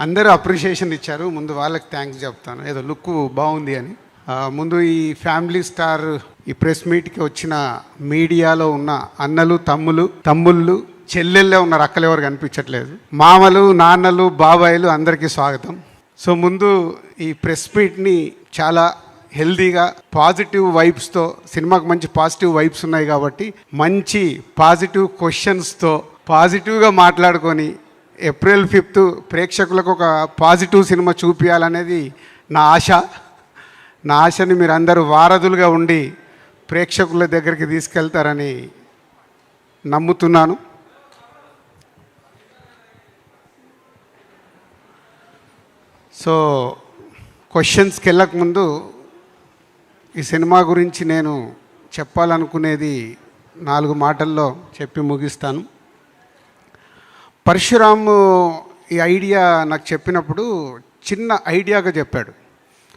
అందరూ అప్రిషియేషన్ ఇచ్చారు. ముందు వాళ్ళకి థ్యాంక్స్ చెప్తాను, ఏదో లుక్ బాగుంది అని. ముందు ఈ ఫ్యామిలీ స్టార్ ఈ ప్రెస్ మీట్కి వచ్చిన మీడియాలో ఉన్న అన్నలు, తమ్ముళ్ళు, చెల్లెళ్ళే ఉన్నారు, అక్కలు ఎవరు కనిపించట్లేదు. మామలు, నాన్నలు, బాబాయిలు అందరికీ స్వాగతం. సో ముందు ఈ ప్రెస్ మీట్ని చాలా హెల్దీగా పాజిటివ్ వైబ్స్తో, సినిమాకి మంచి పాజిటివ్ వైబ్స్ ఉన్నాయి కాబట్టి మంచి పాజిటివ్ క్వశ్చన్స్తో పాజిటివ్గా మాట్లాడుకొని ఏప్రిల్ 5 ప్రేక్షకులకు ఒక పాజిటివ్ సినిమా చూపించాలనేది నా ఆశ. నా ఆశని మీరు అందరూ వారధులుగా ఉండి ప్రేక్షకుల దగ్గరికి తీసుకెళ్తారని నమ్ముతున్నాను. సో క్వశ్చన్స్కి వెళ్ళకముందు ఈ సినిమా గురించి నేను చెప్పాలనుకునేది 4 మాటల్లో చెప్పి ముగిస్తాను. పరశురామ్ ఈ ఐడియా నాకు చెప్పినప్పుడు చిన్న ఐడియాగా చెప్పాడు.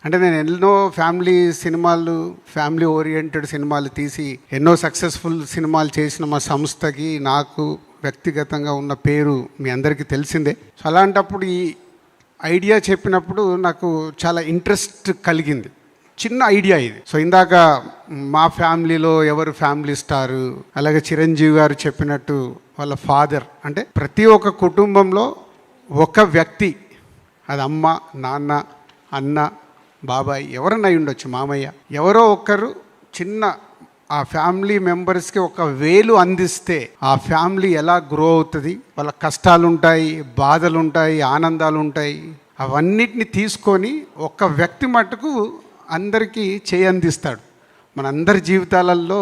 అంటే నేను ఎన్నో ఫ్యామిలీ ఓరియంటెడ్ సినిమాలు తీసి ఎన్నో సక్సెస్ఫుల్ సినిమాలు చేసిన మా సంస్థకి నాకు వ్యక్తిగతంగా ఉన్న పేరు మీ అందరికీ తెలిసిందే. సో అలాంటప్పుడు ఈ ఐడియా చెప్పినప్పుడు నాకు చాలా ఇంట్రెస్ట్ కలిగింది. చిన్న ఐడియా ఇది. సో ఇందాక మా ఫ్యామిలీలో ఎవరు ఫ్యామిలీ స్టారు, అలాగే చిరంజీవి గారు చెప్పినట్టు వాళ్ళ ఫాదర్, అంటే ప్రతి ఒక్క కుటుంబంలో ఒక వ్యక్తి, అది అమ్మ, నాన్న, అన్న, బాబాయ్, ఎవరన్నా అయి ఉండొచ్చు, మామయ్య, ఎవరో ఒకరు చిన్న ఆ ఫ్యామిలీ మెంబర్స్కి ఒక వేలు అందిస్తే ఆ ఫ్యామిలీ ఎలా గ్రో అవుతుంది, వాళ్ళ కష్టాలు ఉంటాయి, బాధలు ఉంటాయి, ఆనందాలు ఉంటాయి, అవన్నిటిని తీసుకొని ఒక వ్యక్తి మట్టుకు అందరికీ చేయి అందిస్తాడు. మన అందరి జీవితాలలో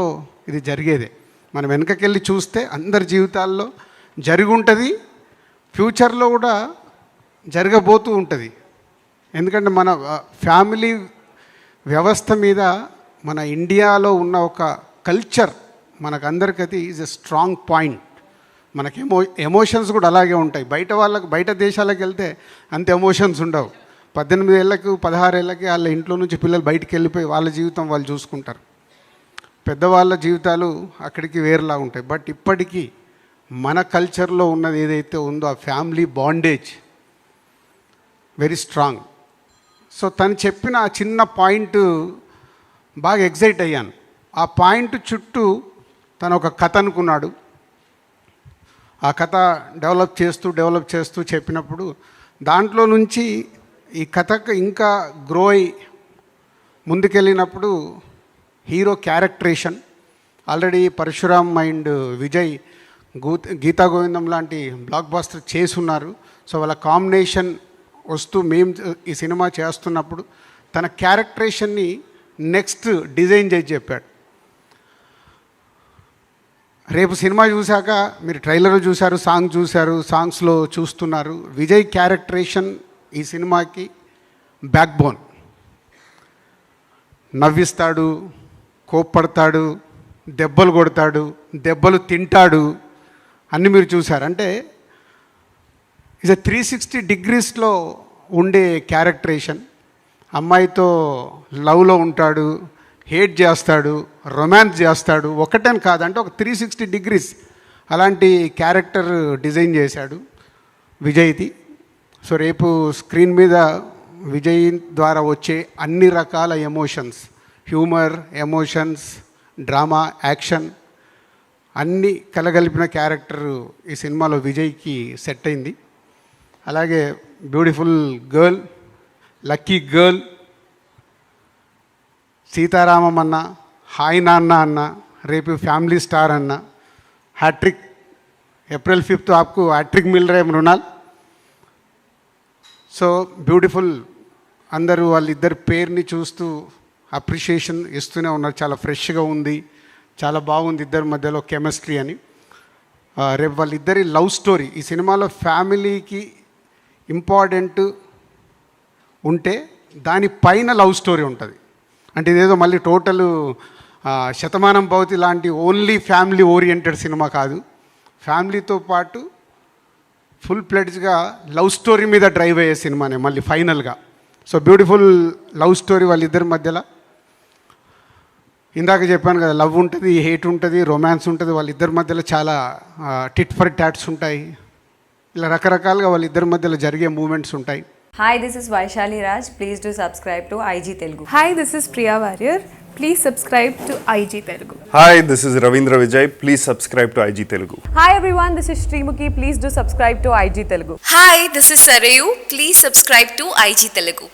ఇది జరిగేదే. మనం వెనకకెళ్ళి చూస్తే అందరి జీవితాల్లో జరిగి ఉంటుంది, ఫ్యూచర్లో కూడా జరగబోతూ ఉంటుంది. ఎందుకంటే మన ఫ్యామిలీ వ్యవస్థ మీద మన ఇండియాలో ఉన్న ఒక కల్చర్ మనకందరికీ అది ఈజ్ ఎ స్ట్రాంగ్ పాయింట్. మనకి ఎమోషన్స్ కూడా అలాగే ఉంటాయి. బయట దేశాలకు వెళ్తే అంత ఎమోషన్స్ ఉండవు. 18 ఏళ్ళకు 16 ఏళ్ళకి వాళ్ళ ఇంట్లో నుంచి పిల్లలు బయటికి వెళ్ళిపోయి వాళ్ళ జీవితం వాళ్ళు చూసుకుంటారు. పెద్దవాళ్ళ జీవితాలు అక్కడికి వేరేలా ఉంటాయి. బట్ ఇప్పటికీ మన కల్చర్లో ఉన్నది ఏదైతే ఉందో ఆ family bondage very strong. So తను చెప్పిన ఆ చిన్న పాయింట్ బాగా ఎగ్జైట్ అయ్యాను. ఆ పాయింట్ చుట్టూ తను ఒక కథ అనుకున్నాడు. ఆ కథ డెవలప్ చేస్తూ చెప్పినప్పుడు దాంట్లో నుంచి ఈ కథకు ఇంకా గ్రో అయి ముందుకెళ్ళినప్పుడు hero characterisation already Parasuram and Vijay Geetha Govindam లాంటి బ్లాక్ బాస్టర్ చేసున్నారు. సో వాళ్ళ కాంబినేషన్ వస్తూ మేము ఈ సినిమా చేస్తున్నప్పుడు తన క్యారెక్టరేషన్ని నెక్స్ట్ డిజైన్ చేసి చెప్పాడు. రేపు సినిమా చూశాక మీరు ట్రైలర్ చూశారు, సాంగ్స్లో చూస్తున్నారు. విజయ్ క్యారెక్టరేషన్ ఈ సినిమాకి బ్యాక్ బోన్. నవ్విస్తాడు, కోప్పడతాడు, దెబ్బలు కొడతాడు, దెబ్బలు తింటాడు, అన్నీ మీరు చూశారు. అంటే ఇస్ 360 డిగ్రీస్లో ఉండే క్యారెక్టరేషన్. అమ్మాయితో లవ్లో ఉంటాడు, హేట్ చేస్తాడు, రొమాన్స్ చేస్తాడు, ఒకటని కాదంటే ఒక 360 డిగ్రీస్ అలాంటి క్యారెక్టర్ డిజైన్ చేశాడు విజయ్ది. సో రేపు స్క్రీన్ మీద విజయ్ ద్వారా వచ్చే అన్ని రకాల emotions, humour, emotions, drama, action అన్నీ కలగలిపిన క్యారెక్టర్ ఈ సినిమాలో విజయ్కి సెట్ అయింది. అలాగే beautiful girl, lucky girl, Sita Ramam అన్న, హాయ్ నాన్న అన్న, రేపు ఫ్యామిలీ స్టార్ అన్న, హ్యాట్రిక్. ఏప్రిల్ 5 आपको हैट्रिक मिल रहा है मृणाल. So beautiful. అందరూ వాళ్ళిద్దరి పేరుని చూస్తూ అప్రిషియేషన్ ఇస్తూనే ఉన్నారు. చాలా ఫ్రెష్గా ఉంది, చాలా బాగుంది ఇద్దరి మధ్యలో కెమిస్ట్రీ అని. రేపు వాళ్ళిద్దరి లవ్ స్టోరీ ఈ సినిమాలో ఫ్యామిలీకి ఇంపార్టెంట్ ఉంటే దానిపైన లవ్ స్టోరీ ఉంటుంది. అంటే ఇదేదో మళ్ళీ టోటల్ శతమానం భవతి లాంటి ఓన్లీ ఫ్యామిలీ ఓరియంటెడ్ సినిమా కాదు. ఫ్యామిలీతో పాటు ఫుల్ ప్లెడ్జ్గా లవ్ స్టోరీ మీద డ్రైవ్ అయ్యే సినిమానే మళ్ళీ ఫైనల్గా. సో బ్యూటిఫుల్ లవ్ స్టోరీ వాళ్ళిద్దరి మధ్యలో. ఇందాక చెప్పాను కదా, లవ్ ఉంటుంది, హేట్ ఉంటుంది, రొమాన్స్ ఉంటుంది, వాళ్ళిద్దరి మధ్యలో చాలా టిట్ ఫర్ టాట్స్ ఉంటాయి. ఇలా రకరకాలుగా వాళ్ళిద్దరి మధ్యలో జరిగే మూమెంట్స్ ఉంటాయి. Hi, this is Vaishali Raj. Please do subscribe to IG Telugu. Hi, this is Priya Warrior. Please subscribe to IG Telugu. Hi, this is Ravindra Vijay. Please subscribe to IG Telugu. Hi everyone, this is Srimuki. Please do subscribe to IG Telugu. Hi, this is Sarayu. Please subscribe to IG Telugu.